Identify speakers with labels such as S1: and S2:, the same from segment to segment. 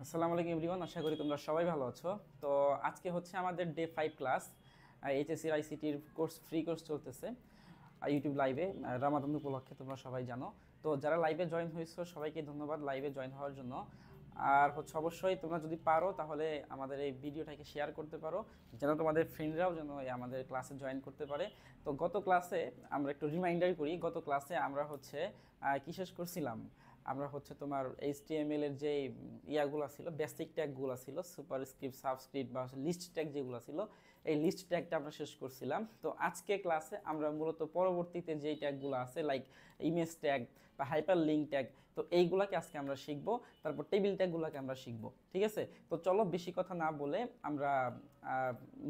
S1: আসসালামু আলাইকুম এভরিওয়ান, আশা করি তোমরা সবাই ভালো আছো। তো আজকে হচ্ছে আমাদের ডে 5 ক্লাস। এইচএসসি আইসিটির ফ্রি কোর্স চলতেছে ইউটিউব লাইভে রামাদান উপলক্ষে, তোমরা সবাই জানো। তো যারা লাইভে জয়েন হয়েছো সবাইকে ধন্যবাদ লাইভে জয়েন হওয়ার জন্য। আর হচ্ছে অবশ্যই তোমরা যদি পারো তাহলে আমাদের এই ভিডিওটাকে শেয়ার করতে পারো, যেন তোমাদের ফ্রেন্ডরাও যেন আমাদের ক্লাসে জয়েন করতে পারে। তো গত ক্লাসে আমরা একটু রিমাইন্ডার করি, গত ক্লাসে আমরা হচ্ছে কি শেষ করছিলাম। আমরা হচ্ছে তোমার এইচটিএমএল এর যে ইয়াগুলো ছিল, বেসিক ট্যাগগুলো ছিল, সুপার স্ক্রিপ্ট, সাবস্ক্রিপ্ট বা লিস্ট ট্যাগ যেগুলো ছিল, এই লিস্ট ট্যাগটা আমরা শেষ করছিলাম। তো আজকে ক্লাসে আমরা মূলত পরবর্তীতে যেই ট্যাগগুলো আছে লাইক ইমেজ ট্যাগ বা হাইপার লিঙ্ক ট্যাগ, তো এইগুলাকে আজকে আমরা শিখবো। তারপর টেবিল ট্যাগগুলোকে আমরা শিখবো, ঠিক আছে? তো চলো বেশি কথা না বলে আমরা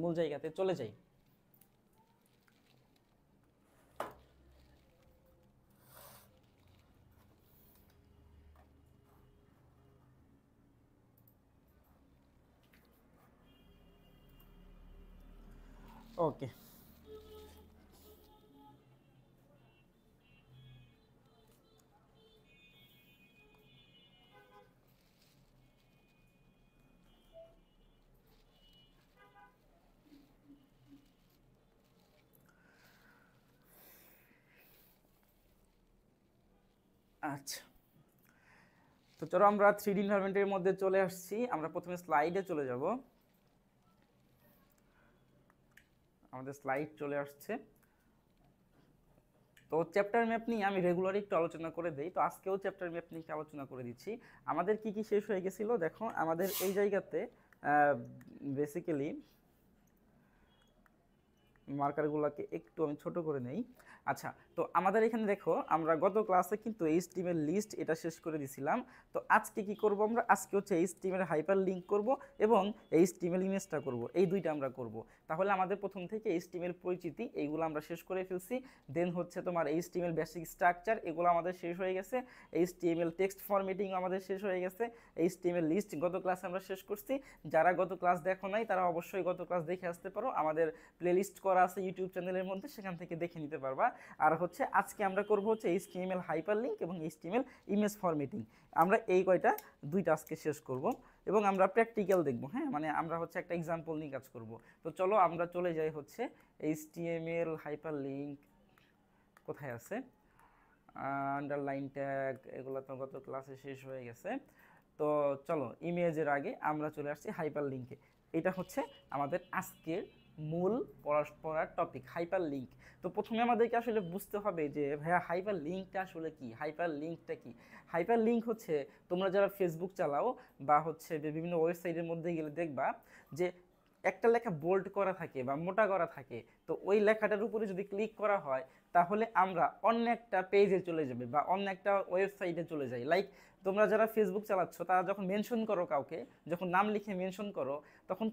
S1: মূল জায়গাতে চলে যাই। ওকে, আচ্ছা। তো চলো আমরা 3D এনভায়রনমেন্টের মধ্যে চলে আসছি। আমরা প্রথমে স্লাইডে চলে যাব। আমাদের স্লাইড চলে আসছে। তো চ্যাপ্টার ম্যাপ নিয়ে আমি রেগুলারই একটু আলোচনা করে দেই, তো আজকেও চ্যাপ্টার ম্যাপ নিয়ে আলোচনা করে দিচ্ছি। আমাদের কি কি শেষ হয়ে গেছিলো দেখো, আমাদের এই জায়গাতে বেসিক্যালি মার্কারগুলোকে একটু আমি ছোট করে নেই। আচ্ছা, তো আমাদের এখানে দেখো আমরা গত ক্লাসে কিন্তু এইচটিএমএল লিস্ট এটা শেষ করে দিছিলাম। তো আজকে কি করব আমরা, আজকে হচ্ছে এইচটিএমএল হাইপার লিঙ্ক করব এবং এইচটিএমএল ইমেজটা করব, এই দুইটা আমরা করব। তাহলে আমাদের প্রথম থেকে এইচটিএমএল পরিচিতি এইগুলো আমরা শেষ করে ফেলছি। দেন হচ্ছে তোমার এইচটিএমএল বেসিক স্ট্রাকচার এগুলো আমাদের শেষ হয়ে গেছে। এইচটিএমএল টেক্সট ফরম্যাটিং আমাদের শেষ হয়ে গেছে। এইচটিএমএল লিস্ট গত ক্লাসে আমরা শেষ করছি। যারা গত ক্লাস দেখো নাই তারা অবশ্যই গত ক্লাস দেখে আসতে পারো, আমাদের প্লেলিস্ট করা আছে ইউটিউব চ্যানেলের মধ্যে, সেখান থেকে দেখে নিতে পারবা। আর হচ্ছে আজকে আমরা করব হচ্ছে এইচটিএমএল হাইপার লিঙ্ক এবং এইচটিএমএল ইমেজ ফরম্যাটিং। আমরা এই কয়টা দুইটা আজকে শেষ করব এবং আমরা প্র্যাকটিক্যাল দেখব। হ্যাঁ, মানে আমরা হচ্ছে একটা এক্সাম্পল নিয়ে কাজ করব। তো চলো আমরা চলে যাই হচ্ছে এইচটিএমএল হাইপার লিঙ্ক কোথায় আছে, আন্ডারলাইন ট্যাগ এগুলো তো গত ক্লাসে শেষ হয়ে গেছে। তো চলো ইমেজের আগে আমরা চলে আসছি হাইপার লিঙ্কে। এটা হচ্ছে আমাদের আজকের মূল পড়ার টপিক, হাইপার লিঙ্ক। তো প্রথমে আমাদেরকে আসলে বুঝতে হবে যে ভাইয়া হাইপার লিঙ্কটা আসলে কি, হাইপার লিঙ্কটা কি। হাইপার লিঙ্ক হচ্ছে তোমরা যারা ফেসবুক চালাও বা হচ্ছে বিভিন্ন ওয়েবসাইটের মধ্যে গেলে দেখবা যে একটা লেখা বোল্ড করা থাকে বা মোটা করা থাকে। তো ওই লেখাটার উপরে যদি ক্লিক করা হয় তাহলে আমরা অন্য একটা পেজে চলে যাবে বা অন্য একটা ওয়েবসাইটে চলে যাই। লাইক তোমরা যারা ফেসবুক চালাচ্ছ তারা যখন মেনশন করো কাউকে, যখন নাম লিখে মেনশন করো, তখন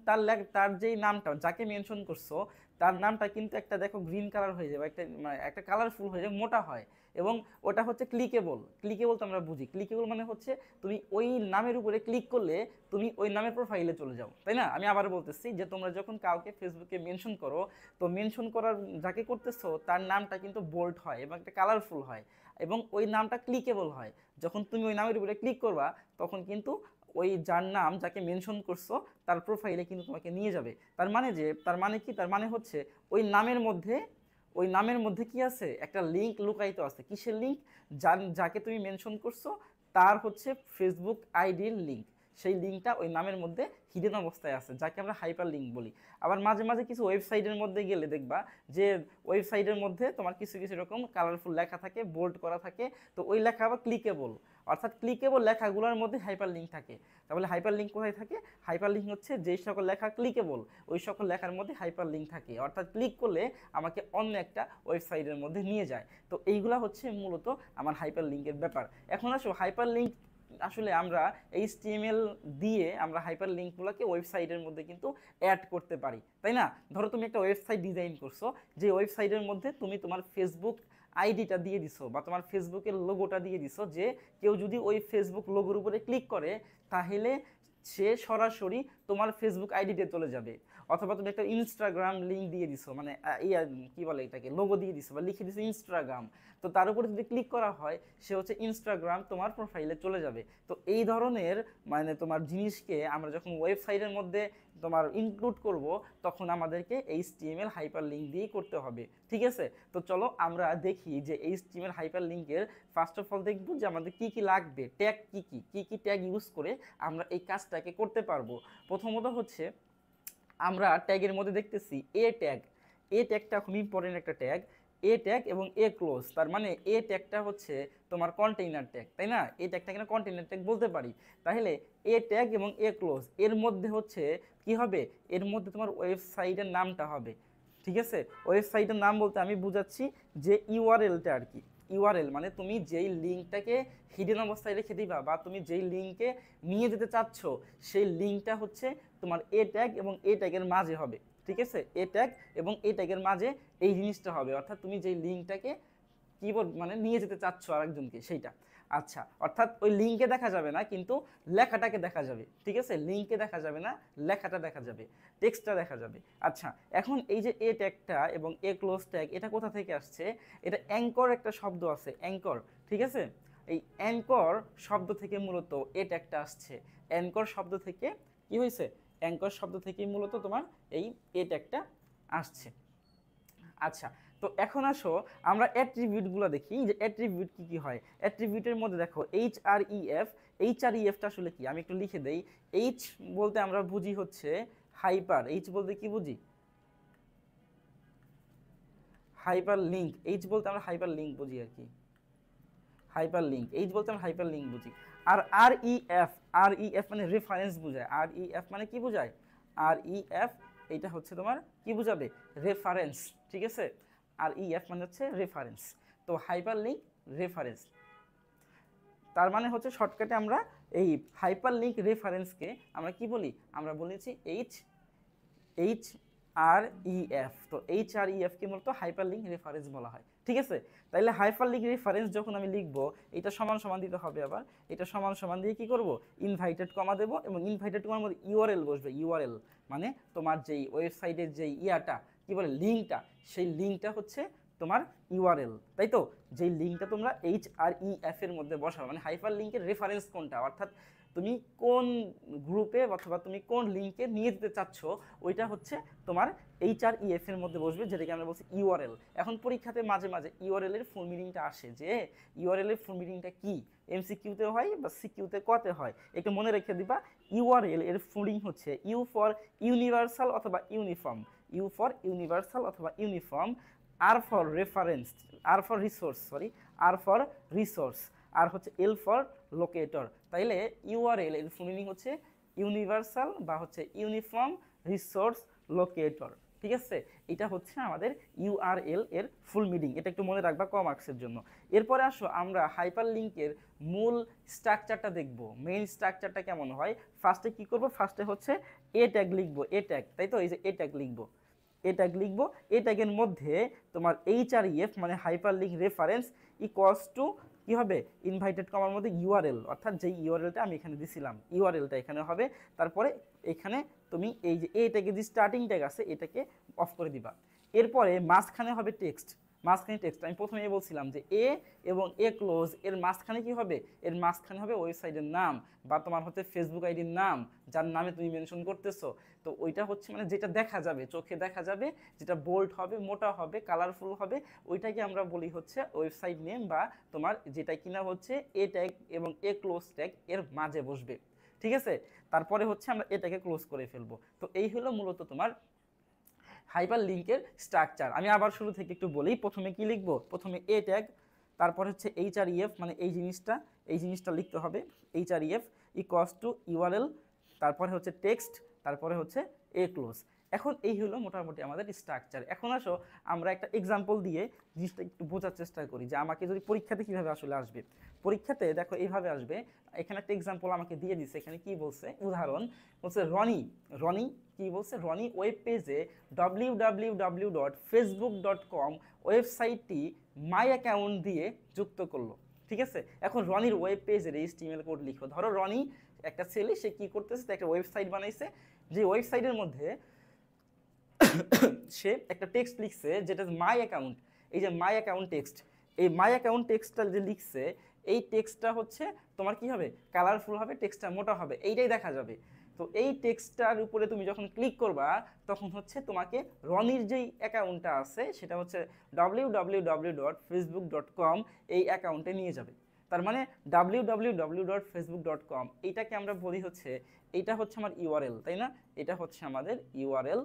S1: তার যেই নামটা যাকে মেনশন করছো তার নামটা কিন্তু একটা দেখো গ্রিন কালার হয়ে যাবে, একটা মানে একটা কালারফুল হয়ে যাবে, মোটা হয়। এবং ওটা হচ্ছে ক্লিকেবল। ক্লিকেবল তো আমরা বুঝি, ক্লিকেবল মানে হচ্ছে তুমি ওই নামের উপরে ক্লিক করলে তুমি ওই নামের প্রোফাইলে চলে যাও, তাই না? আমি আবার বলতেছি যে তোমরা যখন কাউকে ফেসবুকে মেনশন করো, তো মেনশন করার যাকে করতেছো তার নামটা কিন্তু বোল্ড হয় এবং একটা কালারফুল হয় এবং ওই নামটা ক্লিকেবল হয়। যখন তুমি ওই নামের উপরে ক্লিক করবা তখন কিন্তু ওই যার নাম যাকে মেনশন করছো তার প্রোফাইলে কিন্তু তোমাকে নিয়ে যাবে। তার মানে কি, তার মানে হচ্ছে ওই নামের মধ্যে কি আছে, একটা লিঙ্ক লুকায়িত আছে। কিসের লিঙ্ক? যাকে তুমি মেনশন করছো তার হচ্ছে ফেসবুক আইডির লিঙ্ক, সেই লিঙ্কটা ওই নামের মধ্যে হিডেন অবস্থায় আছে, যাকে আমরা হাইপার লিঙ্ক বলি। আবার মাঝে মাঝে কিছু ওয়েবসাইটের মধ্যে গেলে দেখবা যে ওয়েবসাইটের মধ্যে তোমার কিছু কিছু এরকম কালারফুল লেখা থাকে, বোল্ড করা থাকে, তো ওই লেখা আবার ক্লিকেবল, অর্থাৎ ক্লিকেবল লেখাগুলোর মধ্যে হাইপার লিঙ্ক থাকে। তাহলে হাইপার লিঙ্ক কোথায় থাকে? হাইপার লিঙ্ক হচ্ছে যেই সকল লেখা ক্লিকেবল ওই সকল লেখার মধ্যে হাইপার লিঙ্ক থাকে, অর্থাৎ ক্লিক করলে আমাকে অন্য একটা ওয়েবসাইটের মধ্যে নিয়ে যায়। তো এইগুলা হচ্ছে মূলত আমার হাইপার লিঙ্কের ব্যাপার। এখন আসো হাইপার লিঙ্ক আসলে আমরা এইচটিএমএল দিয়ে আমরা হাইপার লিঙ্কগুলোকে ওয়েবসাইটের মধ্যে কিন্তু অ্যাড করতে পারি, তাই না? ধরো তুমি একটা ওয়েবসাইট ডিজাইন করছো, যে ওয়েবসাইটের মধ্যে তুমি তোমার ফেসবুক আইডিটা দিয়ে দিছো বা তোমার ফেসবুকের লোগোটা দিয়ে দিছো, যে কেউ যদি ওই ফেসবুক লোগোর উপরে ক্লিক করে তাহলে সে সরাসরি তোমার ফেসবুক আইডিতে চলে যাবে। অথবা তুমি একটা ইনস্টাগ্রাম লিঙ্ক দিয়ে দিছো, মানে কি বলে এটাকে, লোগো দিয়ে দিছো বা লিখে দিছো ইনস্টাগ্রাম, তো তার উপরে যদি ক্লিক করা হয় সে হচ্ছে ইনস্টাগ্রাম তোমার প্রোফাইলে চলে যাবে। তো এই ধরনের মানে তোমার জিনিসকে আমরা যখন ওয়েবসাইটের মধ্যে তোমার ইনক্লুড করব, তখন আমাদেরকে HTML হাইপার লিঙ্ক দিয়েই করতে হবে। ঠিক আছে, তো চলো আমরা দেখি যে HTML হাইপার লিঙ্কের ফার্স্ট অফ অল দেখব যে আমাদের কি কি লাগবে, ট্যাগ কি কি ট্যাগ ইউজ করে আমরা এই কাজটাকে করতে পারবো। প্রথমত হচ্ছে আমরা ট্যাগের মধ্যে দেখতেছি এ ট্যাগটা খুব ইম্পর্টেন্ট একটা ট্যাগ। এ ট্যাগ এবং এ ক্লোজ, তার মানে এ ট্যাগটা হচ্ছে তোমার কন্টেইনার ট্যাগ, তাই না? এ ট্যাগটা কিনা কন্টেইনার ট্যাগ বলতে পারি। তাহলে এ ট্যাগ এবং এ ক্লোজ এর মধ্যে হচ্ছে কি হবে, এর মধ্যে তোমার ওয়েবসাইটের নামটা হবে। ঠিক আছে, ওয়েবসাইটের নাম বলতে আমি বুঝাচ্ছি যে ইউআরএলটা আর কি। ইউআরএল মানে তুমি যেই লিঙ্কটাকে হিডেন অবস্থায় রেখে দিবা বা তুমি যেই লিঙ্কে নিয়ে যেতে চাচ্ছ, সেই লিঙ্কটা হচ্ছে তোমার এ ট্যাগ এবং এ ট্যাগের মাঝে হবে। ঠিক আছে, এ ট্যাগ এবং এ ট্যাগের মাঝে এই জিনিসটা হবে, অর্থাৎ তুমি যেই লিঙ্কটাকে কিবোর্ড মানে নিয়ে যেতে চাচ্ছ আরেকজনকে সেইটা। আচ্ছা, অর্থাৎ ওই লিঙ্কে দেখা যাবে না কিন্তু লেখাটাকে দেখা যাবে। ঠিক আছে, লিঙ্কে দেখা যাবে না, লেখাটা দেখা যাবে, টেক্সটটা দেখা যাবে। আচ্ছা, এখন এই যে এ ট্যাগটা এবং এ ক্লোজ ট্যাগ এটা কোথা থেকে আসছে? এটা অ্যাঙ্কর একটা শব্দ আছে, অ্যাঙ্কর। ঠিক আছে, এই অ্যাঙ্কর শব্দ থেকে মূলত এ ট্যাগটা আসছে। অ্যাঙ্কর শব্দ থেকে কি হয়েছে, অ্যাঙ্কর শব্দ থেকেই মূলত তোমার এই এ ট্যাগটা আসছে। আচ্ছা, তো এখন আসো আমরা অ্যাট্রিবিউটগুলো দেখি যে অ্যাট্রিবিউট কি কি হয়। অ্যাট্রিবিউটের মধ্যে দেখো এইচআরইএফটা আসলে কি আমি একটু লিখে দেই। এইচ বলতে আমরা বুঝি হচ্ছে হাইপার, এইচ বলতে কি বুঝি, হাইপার লিঙ্ক। এইচ বলতে আমরা হাইপার লিঙ্ক বুঝি আর কি, হাইপার লিঙ্ক। এইচ বলতে আমরা হাইপার লিঙ্ক বুঝি। আর আর ই এফ মানে রেফারেন্স বোঝায়। আর ই এফ মানে কি বোঝায়, আর ই এফ এটা হচ্ছে তোমার কি বোঝাবে, রেফারেন্স। ঠিক আছে, আর ই এফ মানে হচ্ছে রেফারেন্স। তো হাইপার লিঙ্ক রেফারেন্স, তার মানে হচ্ছে শর্টকাটে আমরা এই হাইপার লিঙ্ক রেফারেন্সকে আমরা কি বলি, আমরা বলেছি এইচ আর ই এফ। তো এইচ আর ই এফ কে মূলত হাইপার লিঙ্ক রেফারেন্স বলা হয়। ঠিক আছে, তাইলে হাইপার লিঙ্ক রেফারেন্স যখন আমি লিখবো, এটা সমান সমান দিতে হবে। আবার এটা সমান সমান দিয়ে কি করব, ইনভাইটেড কমা দেবো এবং ইনভাইটেড কমার মধ্যে ইউআরএল বসবে। ইউআরএল মানে তোমার যেই ওয়েবসাইটের যেই ইয়াটা কি বলে লিঙ্কটা, সেই লিঙ্কটা হচ্ছে তোমার ইউআরএল, তাই তো? যেই লিঙ্কটা তোমরা এইচ আর ই এফ এর মধ্যে বসাবে, মানে হাইপার লিঙ্কের রেফারেন্স কোনটা, অর্থাৎ তুমি কোন গ্রুপে অথবা তুমি কোন লিঙ্কে নিয়ে যেতে চাচ্ছ, ওইটা হচ্ছে তোমার এইচআরইএফ এর মধ্যে বসবে, যেটাকে আমরা বলছি ইউআরএল। এখন পরীক্ষাতে মাঝে মাঝে ইউআরএল এর ফুল মিনিংটা আসে, যে ইউআরএল এর ফুল মিনিংটা কি, এমসিকিউতে হয় বা সিকিউতে কতে হয়, একটু মনে রেখে দিবা। ইউআরএল এর ফুল মিনিং হচ্ছে ইউ ফর ইউনিভার্সাল অথবা ইউনিফর্ম, ইউ ফর ইউনিভার্সাল অথবা uniform, R for reference, R for resource, R for resource, আর হচ্ছে এল ফর লোকেটর। তাইলে ইউআরএল এর ফুল মিনিং হচ্ছে ইউনিভার্সাল বা হচ্ছে ইউনিফর্ম রিসোর্স লোকেটর। ঠিক আছে, এটা হচ্ছে আমাদের ইউআরএল এর ফুল মিনিং, এটা একটু মনে রাখবা ক মার্কসের জন্য। এরপরে আসো আমরা হাইপার লিঙ্কের মূল স্ট্রাকচারটা দেখব, মেইন স্ট্রাকচারটা কেমন হয়। ফার্স্টে কি করব, ফার্স্টে হচ্ছে এ ট্যাগ লিখবো, এ ট্যাগ, তাই তো? এই যে এ ট্যাগ লিখবো, এ ট্যাগ লিখবো। এ ট্যাগের মধ্যে তোমার এইচআরইএফ মানে hyper link reference equals two কি হবে, ইনভাইটেড কমার মধ্যে ইউআরএল, অর্থাৎ যেই ইউআরএলটা আমি এখানে দিছিলাম ইউআরএলটা এখানে হবে। তারপরে এখানে তুমি এই যে এ ট্যাগে যে স্টার্টিং ট্যাগ আছে এটাকে অফ করে দিবা। এরপরে মাঝখানে হবে টেক্সট, মাঝখানে টেক্সট। আমি প্রথমেই বলছিলাম যে এ এবং এ ক্লোজ এর মাঝখানে কি হবে, এর মাঝখানে হবে ওয়েবসাইটের নাম বা তোমার হচ্ছে ফেসবুক আইডির নাম, যার নামে তুমি মেনশন করতেছো। তো ওইটা হচ্ছে মানে যেটা দেখা যাবে, চোখে দেখা যাবে, যেটা বোল্ড হবে, মোটা হবে, কালারফুল হবে, ওইটাকে আমরা বলি হচ্ছে ওয়েবসাইট নেম, বা তোমার যেটা কিনা হচ্ছে এ ট্যাগ এবং এ ক্লোজ ট্যাগ এর মাঝে বসবে। ঠিক আছে, তারপরে হচ্ছে আমরা এটাকে ক্লোজ করে ফেলবো। তো এই হলো মূলত তোমার হাইপার লিঙ্কের স্ট্রাকচার। আমি আবার শুরু থেকে একটু বলি, প্রথমে কি লিখবো, প্রথমে এ ট্যাগ, তারপর হচ্ছে এইচআরইএফ মানে এই জিনিসটা লিখতে হবে, এইচআরইএফ ইকুয়ালস টু ইউআরএল, তারপরে হচ্ছে টেক্সট, তারপরে হচ্ছে এ ক্লোজ। এখন এই হলো মোটামুটি আমাদের স্ট্রাকচার। এখন আসো আমরা একটা এক্সাম্পল দিয়ে জিনিসটা একটু বোঝার চেষ্টা করি যে আমাকে যদি পরীক্ষাতে কীভাবে আসলে আসবে। পরীক্ষাতে দেখো এইভাবে আসবে, এখানে একটা এক্সাম্পল আমাকে দিয়ে দিচ্ছে, এখানে কি বলছে, উদাহরণ বলছে রনি কি বলছে, রনি ওয়েব পেজে www.facebook.com ওয়েবসাইটটি মাই অ্যাকাউন্ট দিয়ে যুক্ত করলো। ঠিক আছে, এখন রনির ওয়েব পেজের HTML কোড লিখো। ধরো রনি একটা ছেলে সে কি করতেছে, একটা ওয়েবসাইট বানাইছে, যে ওয়েবসাইটের মধ্যে সে একটা টেক্সট লিখছে যেটা মাই অ্যাকাউন্ট। এই যে মাই অ্যাকাউন্ট টেক্সট, এই মাই অ্যাকাউন্ট টেক্সটটা যে লিখছে, এই টেক্সটটা হচ্ছে তোমার কি হবে, কালারফুল হবে, টেক্সটটা মোটা হবে, এইটাই দেখা যাবে। তো এই টেক্সটটার উপরে তুমি যখন ক্লিক করবা তখন হচ্ছে তোমাকে রনির যেই অ্যাকাউন্টটা আছে সেটা হচ্ছে www.facebook.com এই অ্যাকাউন্টে নিয়ে যাবে। তার মানে www.facebook.com এইটাকে আমরা বলি হচ্ছে, এইটা হচ্ছে আমার ইউআরএল, তাই না? এটা হচ্ছে আমাদের ইউআরএল।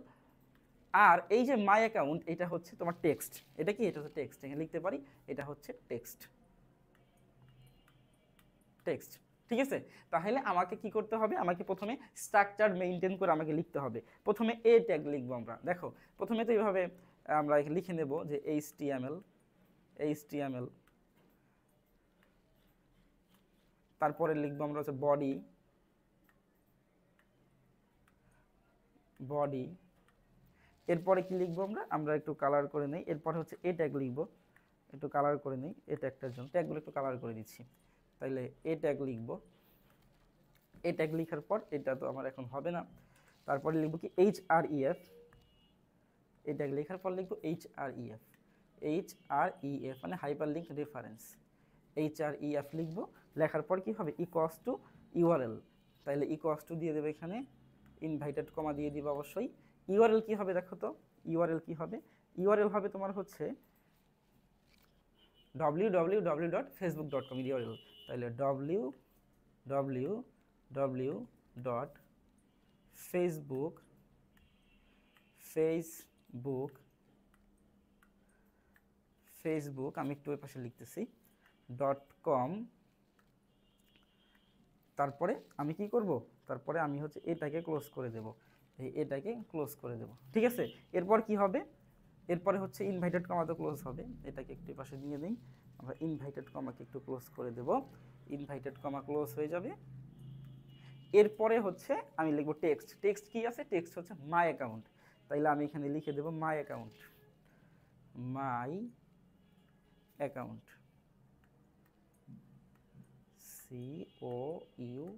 S1: আর এই যে মাই অ্যাকাউন্ট এটা হচ্ছে তোমার টেক্সট। এটা কি? এটা হচ্ছে টেক্সট, এখানে লিখতে পারি এটা হচ্ছে টেক্সট। টেক্সট, ঠিক আছে? তাহলে আমাকে কি করতে হবে, আমাকে প্রথমে স্ট্রাকচার মেইনটেইন করে আমাকে লিখতে হবে। প্রথমে এ ট্যাগ লিখবো আমরা। দেখো প্রথমে তো এইভাবে আমরা লিখে নেব যে এইচটিএমএল, তারপরে লিখবো আমরা হচ্ছে বডি। এরপরে কি লিখবো আমরা একটু কালার করে নেই। এরপরে হচ্ছে এ ট্যাগ লিখবো, একটু কালার করে নেই এ ট্যাগটার জন্য, ট্যাগগুলো একটু কালার করে দিচ্ছি। তাইলে এ ট্যাগ লিখবো। এ ট্যাগ লিখার পর এটা তো আমার এখন হবে না, তারপরে লিখবো কি এইচআরইএফ। এ ট্যাগ লেখার পর লিখবো এইচআরইএফ মানে হাইপার লিঙ্ক রেফারেন্স। এইচআরইএফ লিখবো, লেখার পর কি হবে, ইকুয়ালস টু ইউআরএল। তাইলে ইকুয়ালস টু দিয়ে দেবে এখানে, ইনভাইটেড কমা দিয়ে দিবে অবশ্যই। ইউআরএল কি হবে দেখো তো, ইউআরএল কি হবে, ইউআরএল হবে তোমার হচ্ছে www.facebook.com ইউআরএল। তাহলে www.facebook আমি একটু ওই পাশে লিখতেছি .com। তারপরে আমি কি করব, তারপরে আমি হচ্ছে এটাকে ক্লোজ করে দেব, এটাকে ক্লোজ করে দেব, ঠিক আছে? এরপর কি হবে, এরপরে হচ্ছে ইনভাইটেড কমা তো ক্লোজ হবে, এটাকে একটু পাশে নিয়ে দিই, আমরা ইনভাইটেড কমাকে একটু ক্লোজ করে দেব, ইনভাইটেড কমা ক্লোজ হয়ে যাবে। এরপরে হচ্ছে আমি লিখব টেক্সট। টেক্সট কি আছে, টেক্সট হচ্ছে মাই অ্যাকাউন্ট। তাইলে আমি এখানে লিখে দেব my account, my account, COUNT,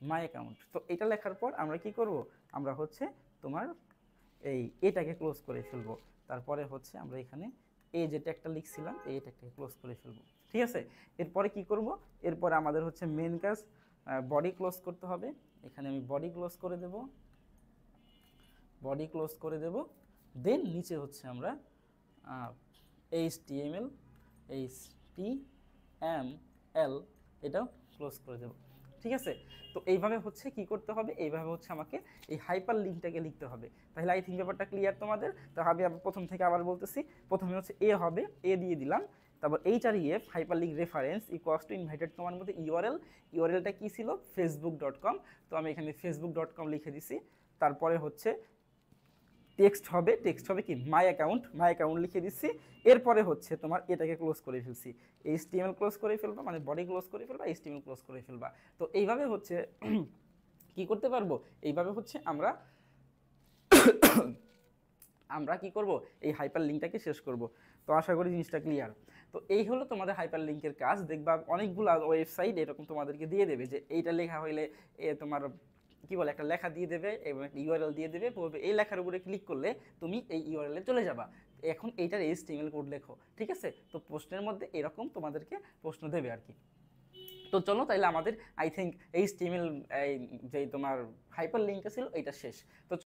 S1: my account. তো এটা লেখার পর আমরা কি করব, আমরা হচ্ছে তোমার এটাকে ক্লোজ করে ফেলবো। তারপরে হচ্ছে আমরা এখানে এই যে ট্যাগটা লিখছিলাম এই ট্যাগটাকে ক্লোজ করে ফেলবো, ঠিক আছে? এরপরে কি করব, এরপরে আমাদের হচ্ছে মেন কাজ বডি ক্লোজ করতে হবে। এখানে আমি বডি ক্লোজ করে দেব, দেন নিচে হচ্ছে আমরা HTML এটাও ক্লোজ করে দেব, ঠিক আছে? তো এইভাবে হচ্ছে কি করতে হবে, এইভাবে হচ্ছে আমাকে এই হাইপার লিঙ্কটাকে লিখতে হবে। তাহলে আই থিঙ্ক ব্যাপারটা ক্লিয়ার তোমাদের। তো আমি প্রথম থেকে আবার বলতেছি, প্রথমে হচ্ছে এ হবে, এ দিয়ে দিলাম, তারপর H R E F hyper link reference equals to inverted কমার মধ্যে ইউআরএলটা কি ছিল, facebook.com। তো আমি এখানে facebook.com লিখে দিছি। তারপরে হচ্ছে টেক্সট হবে কি মাই অ্যাকাউন্ট লিখে দিচ্ছি। এরপরে হচ্ছে তোমার এটাকে ক্লোজ করে ফেলছি, HTML ক্লোজ করে ফেলবা, মানে বডি ক্লোজ করে ফেলবা, HTML ক্লোজ করে ফেলবা। তো এইভাবে হচ্ছে কি করতে পারবো, এইভাবে হচ্ছে আমরা কি করব, এই হাইপার লিঙ্কটাকে শেষ করব। তো আশা করি জিনিসটা ক্লিয়ার। তো এই হলো তোমাদের হাইপার লিঙ্কের কাজ। দেখবা অনেকগুলো ওয়েবসাইট এরকম তোমাদেরকে দিয়ে দেবে যে এইটা লেখা হইলে তোমার কি বলে একটা লেখা দিয়ে দেবে এবং একটা ইউআরএল দিয়ে দেবে, বলবে এই লেখার উপরে ক্লিক করলে তুমি এই ইউআরএল এ চলে যাবা, এখন এইটার HTML কোড লেখো, ঠিক আছে? তো প্রশ্নের মধ্যে এরকম তোমাদেরকে প্রশ্ন দেবে আর কি। তো চলো তাইলে আমাদের আই থিঙ্ক HTML যেই তোমার হাইপার লিঙ্কটা ছিল এটা শেষ। তো